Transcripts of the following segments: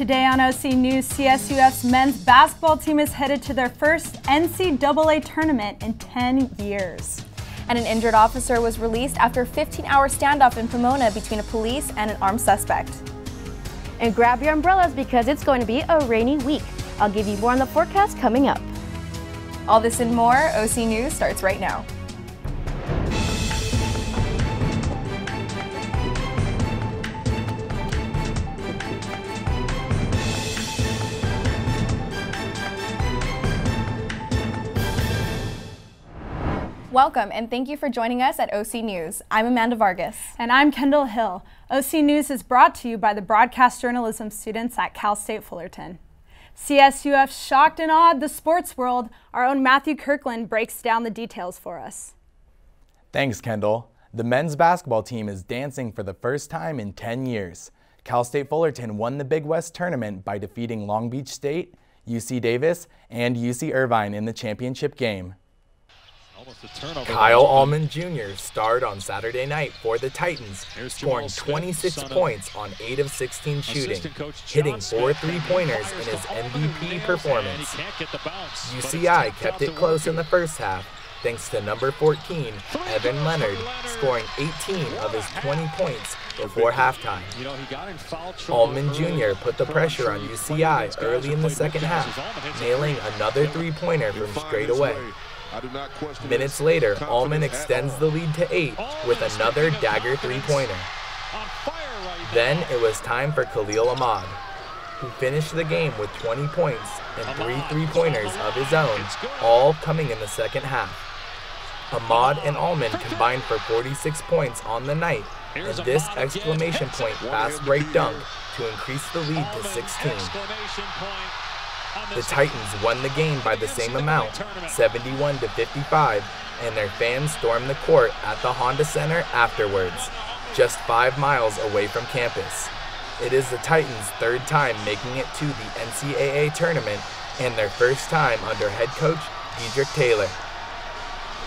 Today on OC News, CSUF's men's basketball team is headed to their first NCAA tournament in 10 years. And an injured officer was released after a 15-hour standoff in Pomona between a police and an armed suspect. And grab your umbrellas because it's going to be a rainy week. I'll give you more on the forecast coming up. All this and more, OC News starts right now. Welcome and thank you for joining us at OC News. I'm Amanda Vargas. And I'm Kendall Hill. OC News is brought to you by the broadcast journalism students at Cal State Fullerton. CSUF shocked and awed the sports world. Our own Matthew Kirkland breaks down the details for us. Thanks, Kendall. The men's basketball team is dancing for the first time in 10 years. Cal State Fullerton won the Big West tournament by defeating Long Beach State, UC Davis, and UC Irvine in the championship game. Kyle Allman Jr. starred on Saturday night for the Titans, scoring 26 points on 8 of 16 shooting, hitting 4 three-pointers in his MVP performance. UCI kept it close in the first half, thanks to number 14, Evan Leonard, scoring 18 of his 20 points before halftime. Allman Jr. put the pressure on UCI early in the second half, nailing another three-pointer from straight away. Minutes later, Allman extends the lead to 8 with another dagger three-pointer. Then it was time for Khalil Ahmad, who finished the game with 20 points and 3 three-pointers of his own, all coming in the second half. Ahmad and Allman combined for 46 points on the night, and this exclamation point fast break dunk to increase the lead to 16. The Titans won the game by the same amount, 71-55, and their fans stormed the court at the Honda Center afterwards, just 5 miles away from campus. It is the Titans' third time making it to the NCAA tournament and their first time under head coach Dedrick Taylor.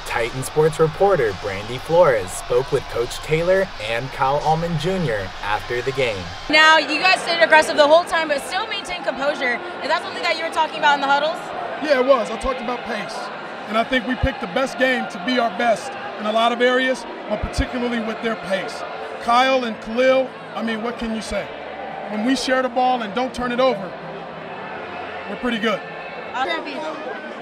Titan sports reporter Brandy Flores spoke with Coach Taylor and Kyle Allman Jr. after the game. Now, you guys stayed aggressive the whole time, but still maintained composure. Is that something that you were talking about in the huddles? Yeah, it was. I talked about pace. And I think we picked the best game to be our best in a lot of areas, but particularly with their pace. Kyle and Khalil, I mean, what can you say? When we share the ball and don't turn it over, we're pretty good.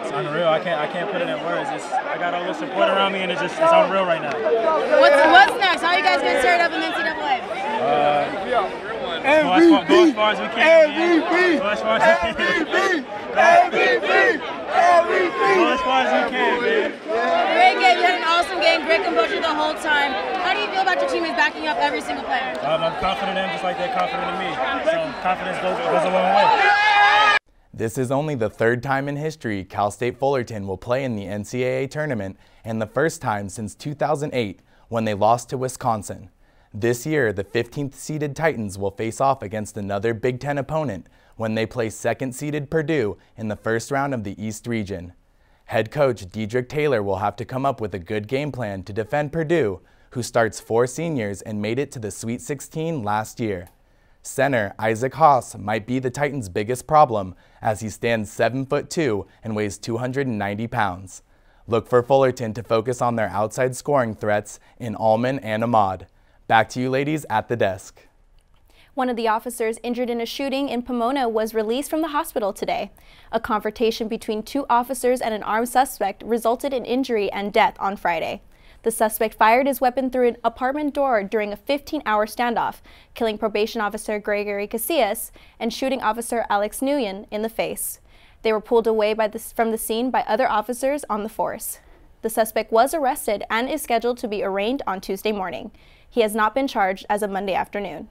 It's unreal. I can't put it in words. I got all this support around me, and it's unreal right now. What's next? How are you guys going to start up in the NCAA? MVP. Go as far as we can. MVP. Go as far as we can. MVP. Go as far as we can, man. Great game. You had an awesome game. Great composure the whole time. How do you feel about your team is backing up every single player? I'm confident in them just like they're confident in me. So confidence goes a long way. This is only the third time in history Cal State Fullerton will play in the NCAA tournament and the first time since 2008 when they lost to Wisconsin. This year, the 15th seeded Titans will face off against another Big Ten opponent when they play second seeded Purdue in the first round of the East region. Head coach Dedrick Taylor will have to come up with a good game plan to defend Purdue, who starts 4 seniors and made it to the Sweet 16 last year. Center Isaac Haas might be the Titans' biggest problem as he stands 7'2" and weighs 290 pounds. Look for Fullerton to focus on their outside scoring threats in Allman and Ahmad. Back to you ladies at the desk. One of the officers injured in a shooting in Pomona was released from the hospital today. A confrontation between 2 officers and an armed suspect resulted in injury and death on Friday. The suspect fired his weapon through an apartment door during a 15-hour standoff, killing probation officer Gregory Casillas and shooting officer Alex Nguyen in the face. They were pulled away from the scene by other officers on the force. The suspect was arrested and is scheduled to be arraigned on Tuesday morning. He has not been charged as of Monday afternoon.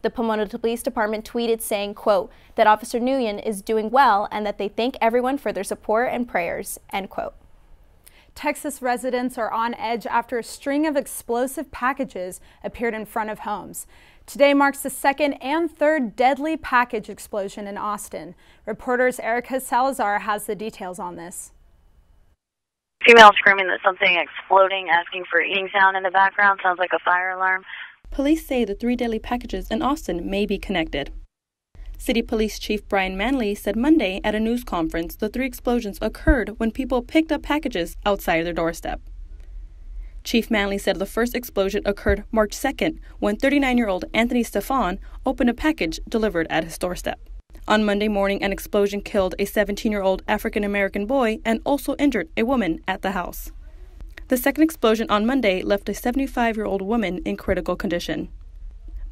The Pomona Police Department tweeted saying, quote, that Officer Nguyen is doing well and that they thank everyone for their support and prayers, end quote. Texas residents are on edge after a string of explosive packages appeared in front of homes. Today marks the second and third deadly package explosion in Austin. Reporters Erica Salazar has the details on this. Female screaming that something exploding, asking for eating sound in the background. Sounds like a fire alarm. Police say the 3 deadly packages in Austin may be connected. City Police Chief Brian Manley said Monday at a news conference the 3 explosions occurred when people picked up packages outside their doorstep. Chief Manley said the first explosion occurred March 2nd when 39-year-old Anthony Stefan opened a package delivered at his doorstep. On Monday morning, an explosion killed a 17-year-old African-American boy and also injured a woman at the house. The second explosion on Monday left a 75-year-old woman in critical condition.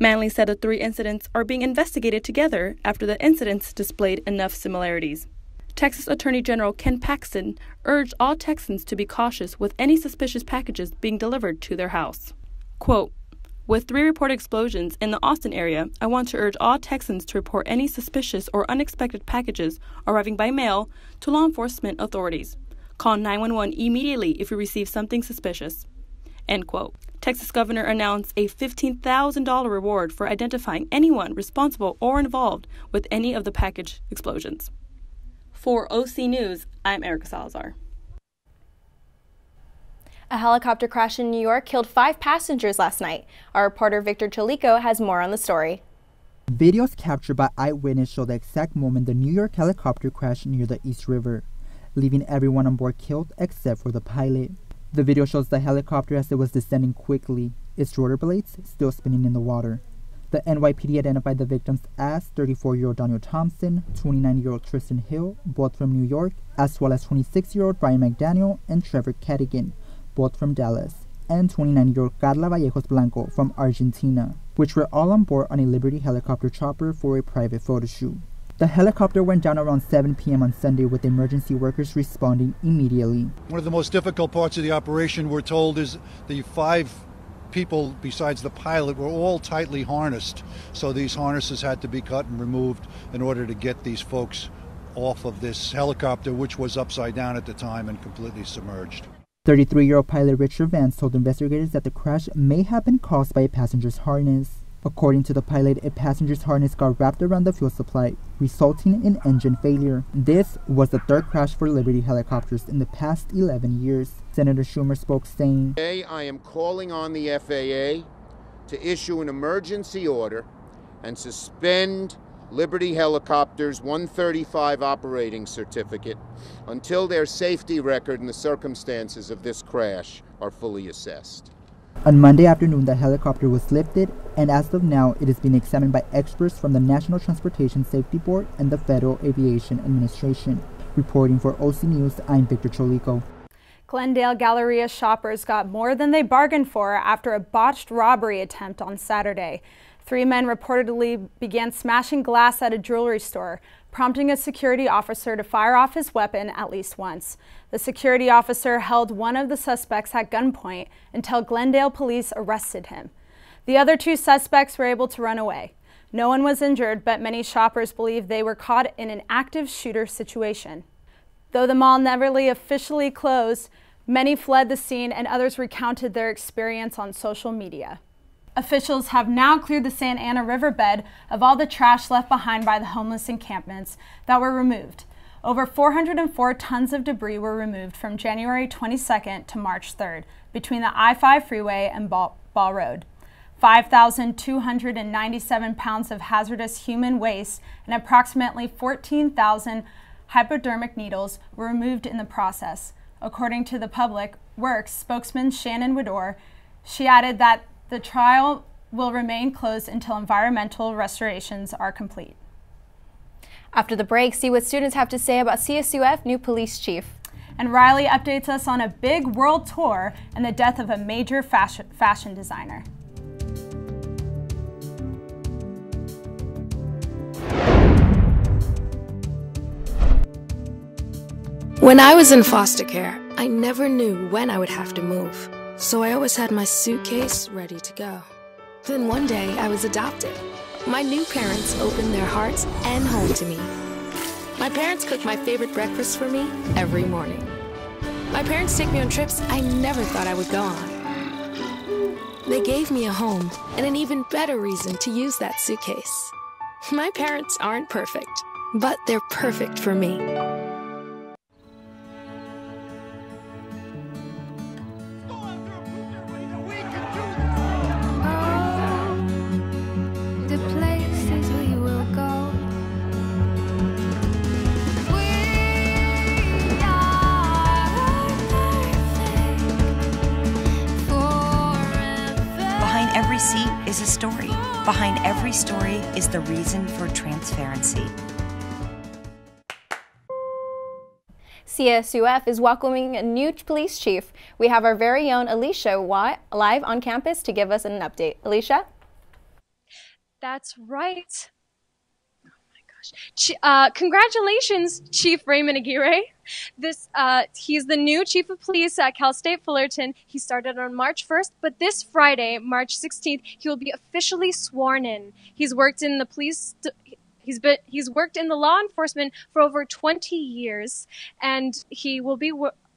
Manley said the 3 incidents are being investigated together after the incidents displayed enough similarities. Texas Attorney General Ken Paxton urged all Texans to be cautious with any suspicious packages being delivered to their house. Quote, "With 3 reported explosions in the Austin area, I want to urge all Texans to report any suspicious or unexpected packages arriving by mail to law enforcement authorities. Call 911 immediately if you receive something suspicious." End quote. Texas governor announced a $15,000 reward for identifying anyone responsible or involved with any of the package explosions. For OC News, I'm Erica Salazar. A helicopter crash in New York killed 5 passengers last night. Our reporter Victor Cholico has more on the story. Videos captured by eyewitnesses show the exact moment the New York helicopter crashed near the East River, leaving everyone on board killed except for the pilot. The video shows the helicopter as it was descending quickly, its rotor blades still spinning in the water. The NYPD identified the victims as 34-year-old Daniel Thompson, 29-year-old Tristan Hill, both from New York, as well as 26-year-old Brian McDaniel and Trevor Cadigan, both from Dallas, and 29-year-old Carla Vallejos Blanco from Argentina, which were all on board on a Liberty helicopter chopper for a private photo shoot. The helicopter went down around 7 p.m. on Sunday with emergency workers responding immediately. One of the most difficult parts of the operation, we're told, is the 5 people besides the pilot were all tightly harnessed. So these harnesses had to be cut and removed in order to get these folks off of this helicopter, which was upside down at the time and completely submerged. 33-year-old pilot Richard Vance told investigators that the crash may have been caused by a passenger's harness. According to the pilot, a passenger's harness got wrapped around the fuel supply, resulting in engine failure. This was the 3rd crash for Liberty helicopters in the past 11 years. Senator Schumer spoke saying, "Today I am calling on the FAA to issue an emergency order and suspend Liberty Helicopters 135 operating certificate until their safety record and the circumstances of this crash are fully assessed." On Monday afternoon, the helicopter was lifted, and as of now, it is being examined by experts from the National Transportation Safety Board and the Federal Aviation Administration. Reporting for OC News, I'm Victor Cholico. Glendale Galleria shoppers got more than they bargained for after a botched robbery attempt on Saturday. 3 men reportedly began smashing glass at a jewelry store, prompting a security officer to fire off his weapon at least once. The security officer held one of the suspects at gunpoint until Glendale police arrested him. The other 2 suspects were able to run away. No one was injured, but many shoppers believe they were caught in an active shooter situation. Though the mall never officially closed, many fled the scene and others recounted their experience on social media. Officials have now cleared the Santa Ana riverbed of all the trash left behind by the homeless encampments that were removed. Over 404 tons of debris were removed from January 22nd to March 3rd between the I-5 freeway and Ball Road. 5,297 pounds of hazardous human waste and approximately 14,000 hypodermic needles were removed in the process. According to the Public Works spokesman Shannon Widor, she added that the trial will remain closed until environmental restorations are complete. After the break, see what students have to say about CSUF new police chief. And Riley updates us on a big world tour and the death of a major fashion designer. When I was in foster care, I never knew when I would have to move. So I always had my suitcase ready to go. Then one day I was adopted. My new parents opened their hearts and home to me. My parents cook my favorite breakfast for me every morning. My parents take me on trips I never thought I would go on. They gave me a home and an even better reason to use that suitcase. My parents aren't perfect, but they're perfect for me. Behind every story is the reason for transparency. CSUF is welcoming a new police chief. We have our very own Alicia live on campus to give us an update. Alicia? That's right. Oh my gosh. Congratulations, Chief Raymond Aguirre. He's the new chief of police at Cal State Fullerton. He started on March 1st, but this Friday, March 16th, he will be officially sworn in. He's worked in the police. He's worked in the law enforcement for over 20 years, and he will be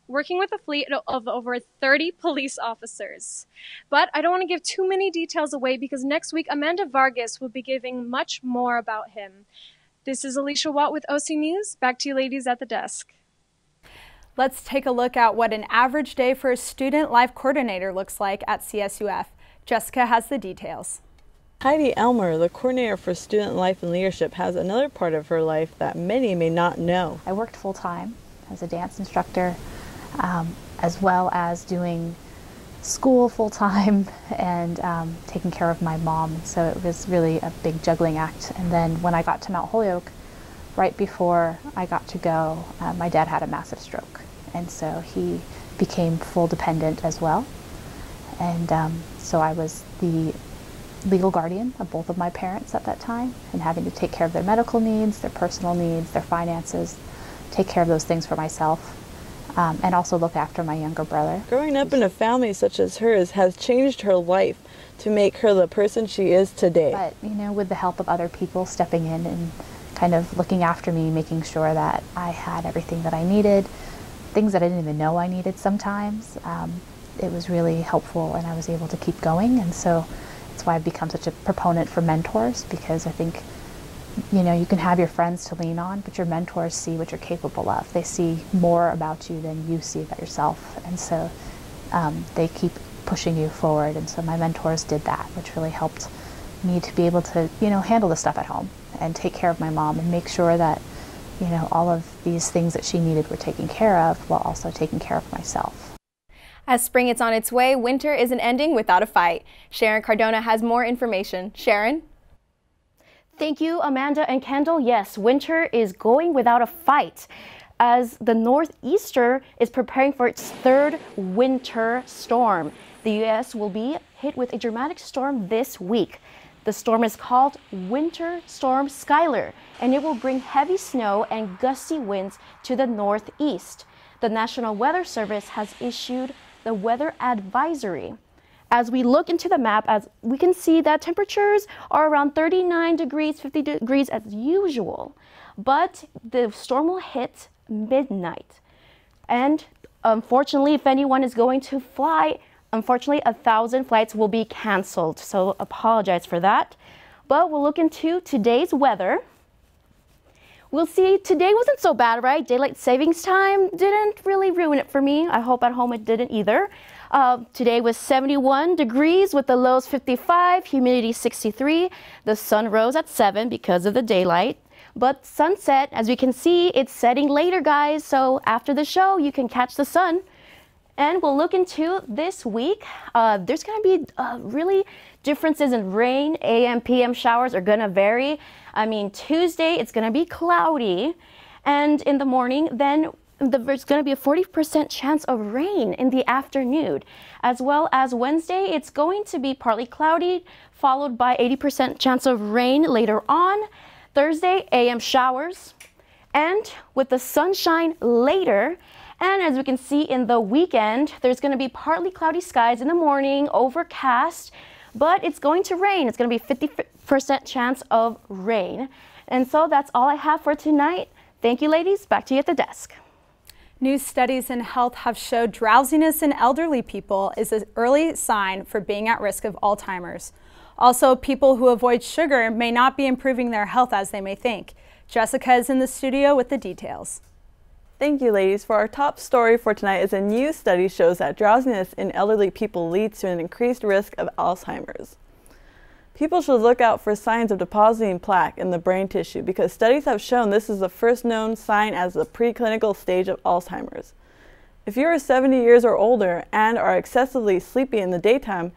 working with a fleet of over 30 police officers. But I don't want to give too many details away because next week Amanda Vargas will be giving much more about him. This is Alicia Watt with OC News. Back to you ladies at the desk. Let's take a look at what an average day for a student life coordinator looks like at CSUF. Jessica has the details. Heidi Elmer, the coordinator for student life and leadership, has another part of her life that many may not know. I worked full-time as a dance instructor, as well as doing school full-time and taking care of my mom. So it was really a big juggling act. And then when I got to Mount Holyoke, right before I got to go, my dad had a massive stroke. And so he became full dependent as well. And so I was the legal guardian of both of my parents at that time, and having to take care of their medical needs, their personal needs, their finances, take care of those things for myself, and also look after my younger brother. Growing up in a family such as hers has changed her life to make her the person she is today. But, you know, with the help of other people stepping in and kind of looking after me, making sure that I had everything that I needed, things that I didn't even know I needed sometimes, it was really helpful, and I was able to keep going. And so that's why I've become such a proponent for mentors, because I think, you know, you can have your friends to lean on, but your mentors see what you're capable of. They see more about you than you see about yourself, and so they keep pushing you forward. And so my mentors did that, which really helped me to be able to, you know, handle the stuff at home and take care of my mom and make sure that, you know, all of these things that she needed were taken care of while also taking care of myself. As spring is on its way, winter isn't ending without a fight. Sharon Cardona has more information. Sharon? Thank you, Amanda and Kendall. Yes, winter is going without a fight, as the northeaster is preparing for its third winter storm. The U.S. will be hit with a dramatic storm this week. The storm is called Winter Storm Skylar, and it will bring heavy snow and gusty winds to the northeast. The National Weather Service has issued the weather advisory. As we look into the map, as we can see that temperatures are around 39 degrees, 50 degrees as usual, but the storm will hit midnight. And unfortunately, if anyone is going to fly, unfortunately, 1,000 flights will be canceled. So apologize for that. But we'll look into today's weather. We'll see, today wasn't so bad, right? Daylight savings time didn't really ruin it for me. I hope at home it didn't either. Today was 71 degrees with the lows 55, humidity 63. The sun rose at 7 because of the daylight. But sunset, as we can see, it's setting later, guys. So after the show, you can catch the sun. And we'll look into this week. There's going to be really differences in rain. AM, PM showers are going to vary. I mean, Tuesday, it's going to be cloudy. And in the morning, then there's going to be a 40% chance of rain in the afternoon. As well as Wednesday, it's going to be partly cloudy, followed by 80% chance of rain later on. Thursday, AM showers. And with the sunshine later, and as we can see in the weekend, there's going to be partly cloudy skies in the morning, overcast, but it's going to rain. It's going to be 50% chance of rain. And so that's all I have for tonight. Thank you, ladies. Back to you at the desk. New studies in health have showed drowsiness in elderly people is an early sign for being at risk of Alzheimer's. Also, people who avoid sugar may not be improving their health as they may think. Jessica is in the studio with the details. Thank you, ladies. For our top story for tonight is a new study shows that drowsiness in elderly people leads to an increased risk of Alzheimer's. People should look out for signs of depositing plaque in the brain tissue because studies have shown this is the first known sign as the preclinical stage of Alzheimer's. If you are 70 years or older and are excessively sleepy in the daytime,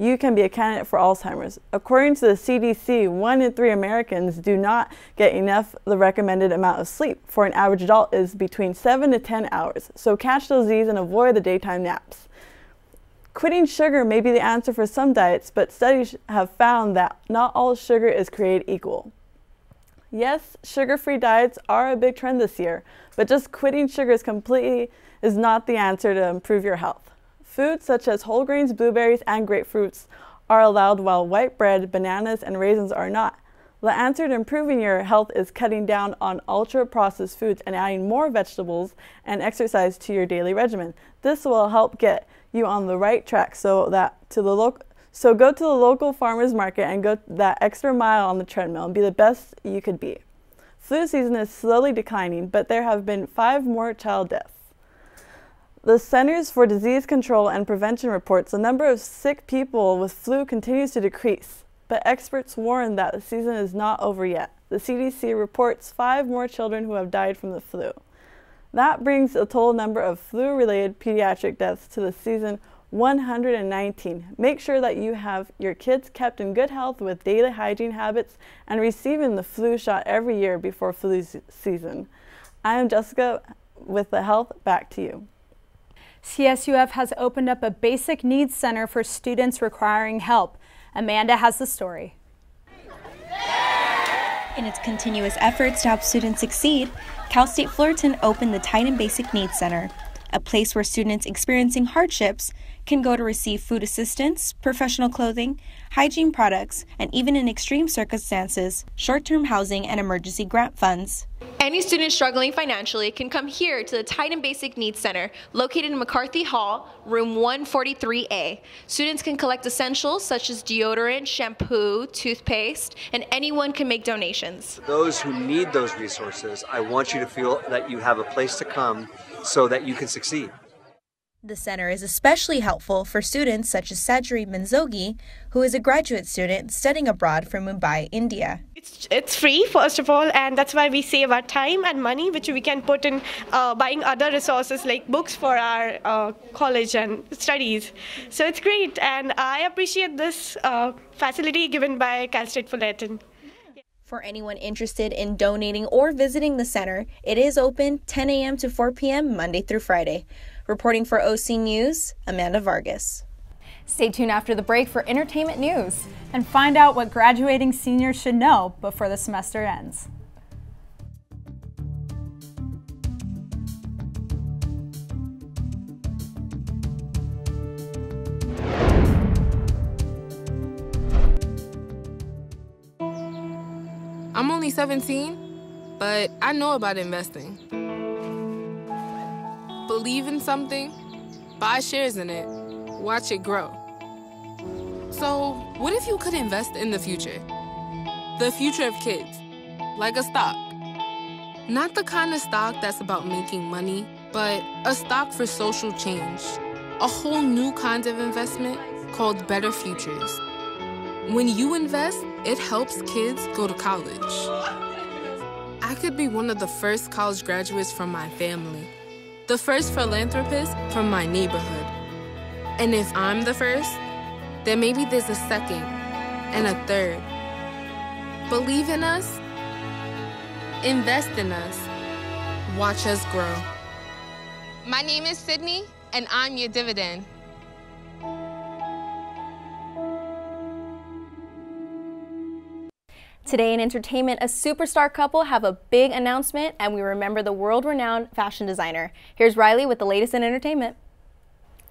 you can be a candidate for Alzheimer's. According to the CDC, 1 in 3 Americans do not get enough the recommended amount of sleep. For an average adult is between 7 to 10 hours. So catch those Z's and avoid the daytime naps. Quitting sugar may be the answer for some diets, but studies have found that not all sugar is created equal. Yes, sugar-free diets are a big trend this year, but just quitting sugar is not the answer to improve your health. Foods such as whole grains, blueberries, and grapefruits are allowed, while white bread, bananas, and raisins are not. The answer to improving your health is cutting down on ultra-processed foods and adding more vegetables and exercise to your daily regimen. This will help get you on the right track so go to the local farmer's market and go that extra mile on the treadmill and be the best you could be. Flu season is slowly declining, but there have been 5 more child deaths. The Centers for Disease Control and Prevention reports the number of sick people with flu continues to decrease, but experts warn that the season is not over yet. The CDC reports 5 more children who have died from the flu. That brings the total number of flu-related pediatric deaths to the season 119. Make sure that you have your kids kept in good health with daily hygiene habits and receiving the flu shot every year before flu season. I am Jessica with the health. Back to you. CSUF has opened up a basic needs center for students requiring help. Amanda has the story. In its continuous efforts to help students succeed, Cal State Fullerton opened the Titan Basic Needs Center, a place where students experiencing hardships can go to receive food assistance, professional clothing, hygiene products, and even in extreme circumstances, short-term housing and emergency grant funds. Any student struggling financially can come here to the Titan Basic Needs Center, located in McCarthy Hall, room 143A. Students can collect essentials such as deodorant, shampoo, toothpaste, and anyone can make donations. For those who need those resources, I want you to feel that you have a place to come so that you can succeed. The center is especially helpful for students such as Sajari Manzogi, who is a graduate student studying abroad from Mumbai, India. It's free, first of all, and that's why we save our time and money, which we can put in buying other resources like books for our college and studies. So it's great, and I appreciate this facility given by Cal State Fullerton. For anyone interested in donating or visiting the center, it is open 10 a.m. to 4 p.m. Monday through Friday. Reporting for OC News, Amanda Vargas. Stay tuned after the break for entertainment news and find out what graduating seniors should know before the semester ends. I'm only 17, but I know about investing. Believe in something, buy shares in it, watch it grow. So, what if you could invest in the future? The future of kids, like a stock. Not the kind of stock that's about making money, but a stock for social change. A whole new kind of investment called Better Futures. When you invest, it helps kids go to college. I could be one of the first college graduates from my family. The first philanthropist from my neighborhood. And if I'm the first, then maybe there's a second and a third. Believe in us, invest in us, watch us grow. My name is Sydney, and I'm your dividend. Today in entertainment, a superstar couple have a big announcement, and we remember the world-renowned fashion designer. Here's Riley with the latest in entertainment.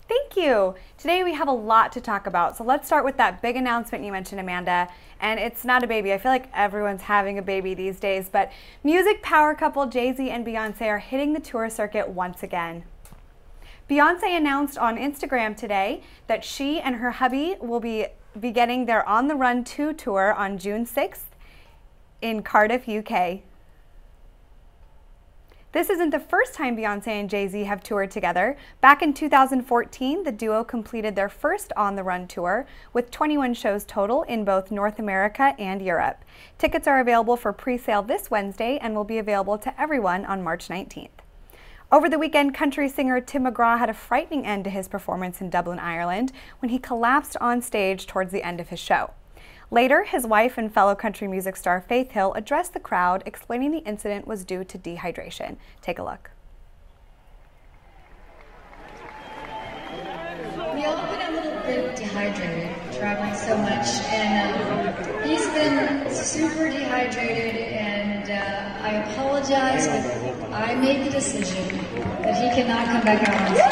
Thank you. Today we have a lot to talk about. So let's start with that big announcement you mentioned, Amanda. And it's not a baby. I feel like everyone's having a baby these days, but music power couple Jay-Z and Beyonce are hitting the tour circuit once again. Beyonce announced on Instagram today that she and her hubby will be beginning their On the Run 2 tour on June 6th. In Cardiff, UK. This isn't the first time Beyonce and Jay-Z have toured together. Back in 2014, the duo completed their first On the Run tour with 21 shows total in both North America and Europe. Tickets are available for pre-sale this Wednesday and will be available to everyone on March 19th. Over the weekend, country singer Tim McGraw had a frightening end to his performance in Dublin, Ireland, when he collapsed on stage towards the end of his show. Later, his wife and fellow country music star Faith Hill addressed the crowd, explaining the incident was due to dehydration. Take a look. We all been a little bit dehydrated, traveling so much, and he's been super dehydrated, and I apologize, but I made the decision that he cannot come back out on stage.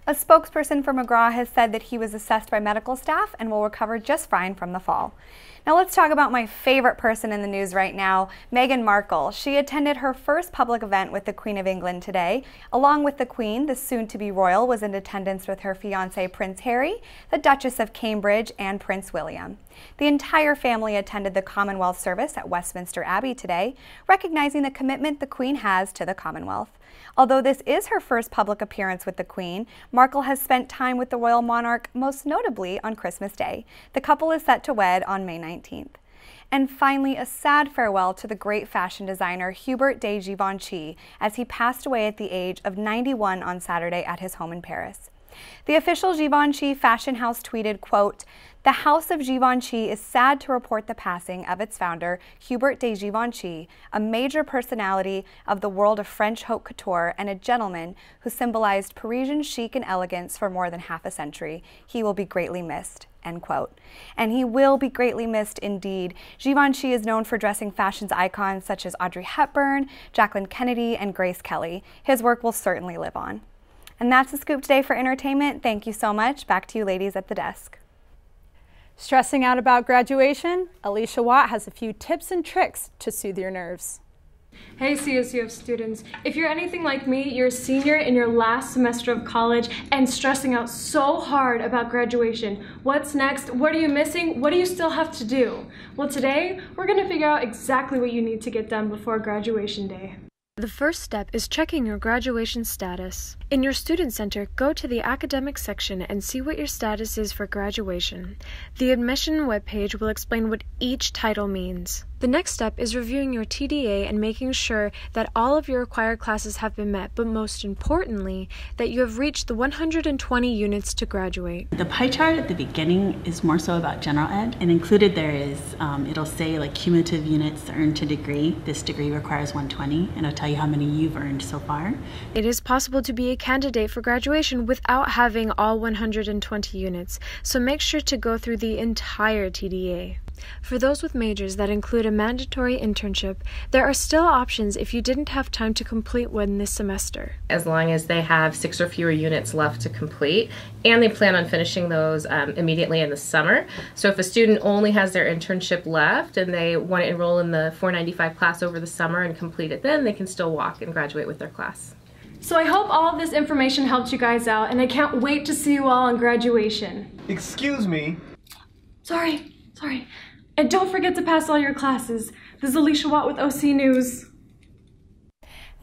A spokesperson for McGraw has said that he was assessed by medical staff and will recover just fine from the fall. Now let's talk about my favorite person in the news right now, Meghan Markle. She attended her first public event with the Queen of England today. Along with the Queen, the soon-to-be royal was in attendance with her fiancé Prince Harry, the Duchess of Cambridge, and Prince William. The entire family attended the Commonwealth service at Westminster Abbey today, recognizing the commitment the Queen has to the Commonwealth. Although this is her first public appearance with the Queen, Markle has spent time with the royal monarch, most notably on Christmas Day. The couple is set to wed on May 19th. And finally, a sad farewell to the great fashion designer Hubert de Givenchy as he passed away at the age of 91 on Saturday at his home in Paris. The official Givenchy fashion house tweeted, quote, "The House of Givenchy is sad to report the passing of its founder, Hubert de Givenchy, a major personality of the world of French haute couture and a gentleman who symbolized Parisian chic and elegance for more than half a century. He will be greatly missed." End quote. And he will be greatly missed indeed. Givenchy is known for dressing fashion's icons such as Audrey Hepburn, Jacqueline Kennedy, and Grace Kelly. His work will certainly live on. And that's the scoop today for entertainment. Thank you so much. Back to you ladies at the desk. Stressing out about graduation? Alicia Watt has a few tips and tricks to soothe your nerves. Hey CSUF students, if you're anything like me, you're a senior in your last semester of college and stressing out so hard about graduation. What's next? What are you missing? What do you still have to do? Well, today we're going to figure out exactly what you need to get done before graduation day. The first step is checking your graduation status. In your Student Center, go to the Academic section and see what your status is for graduation. The admission webpage will explain what each title means. The next step is reviewing your TDA and making sure that all of your required classes have been met, but most importantly, that you have reached the 120 units to graduate. The pie chart at the beginning is more so about general ed, and included there is, it'll say like cumulative units earned to degree. This degree requires 120, and it'll tell you how many you've earned so far. It is possible to be a candidate for graduation without having all 120 units, so make sure to go through the entire TDA. For those with majors that include a mandatory internship, there are still options if you didn't have time to complete one this semester. As long as they have 6 or fewer units left to complete, and they plan on finishing those immediately in the summer. So if a student only has their internship left and they want to enroll in the 495 class over the summer and complete it then, they can still walk and graduate with their class. So I hope all of this information helped you guys out, and I can't wait to see you all on graduation. Excuse me. Sorry. And don't forget to pass all your classes. This is Alicia Watt with OC News.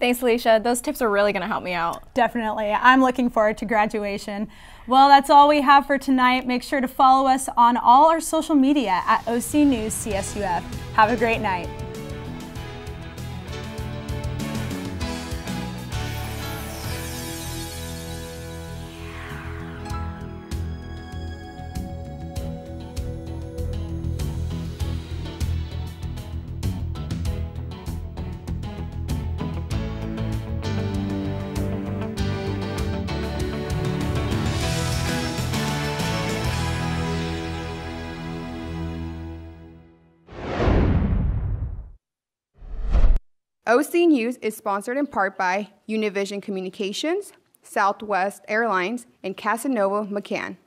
Thanks, Alicia. Those tips are really going to help me out. Definitely. I'm looking forward to graduation. Well, that's all we have for tonight. Make sure to follow us on all our social media at OC News CSUF. Have a great night. OC News is sponsored in part by Univision Communications, Southwest Airlines, and Casanova McCann.